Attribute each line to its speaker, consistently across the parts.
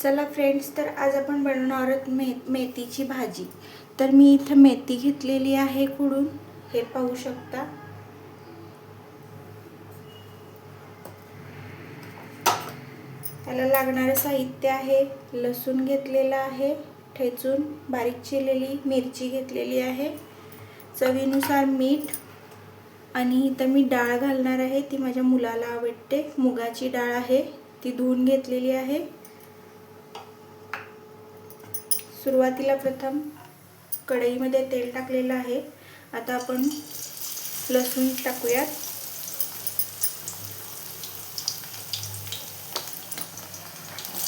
Speaker 1: चला फ्रेंड्स, तर आज आपण बनवणार आहोत मेथीची भाजी। तर मी इथे मेथी घेतलेली आहे खुडून, हे पाहू शकता। त्याला लागणारे साहित्य आहे, लसूण घेतलेला आहे ठेचून, बारीक चिरलेली मिरची घेतलेली आहे, चवीनुसार मीठ, आणि इथे मी डाळ घालणार आहे। ती माझ्या मुलाला आवडते, मुगाची डाळ आहे, ती धुवून घेतलेली आहे। सुरुवातीला प्रथम कढईमध्ये तेल टाकलेलं आहे। आता आपण लसूण टाकूयात।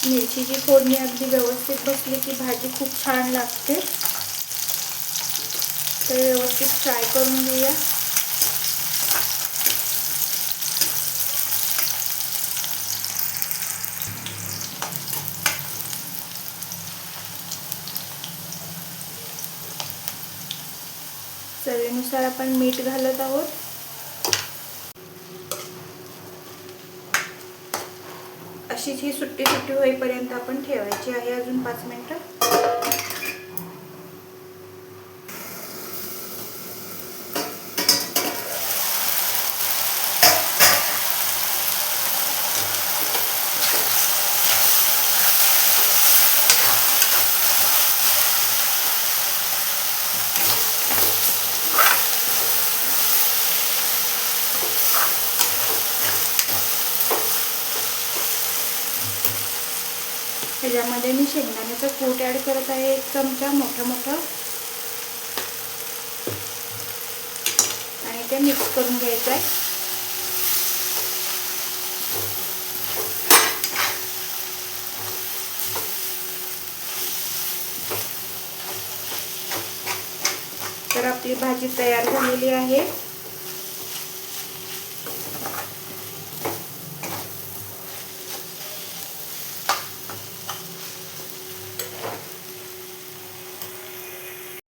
Speaker 1: मिरचीची फोडणी अगदी व्यवस्थित बसली की भाजी खूप छान लागते। तर व्यवस्थित फ्राय करून घेऊया। चवीनुसार आपण मीठ घालत आहोत। अशीच ही सुट्टी सुट्टी होईपर्यंत आपण ठेवायची आहे, अजून 5 मिनिटं। त्याच्यामध्ये मी शेंगदाण्याचं कूट ॲड करत आहे, 1 चमचा मोठा आणि ते मिक्स करून घ्यायचं आहे। तर आपली भाजी तयार झालेली आहे।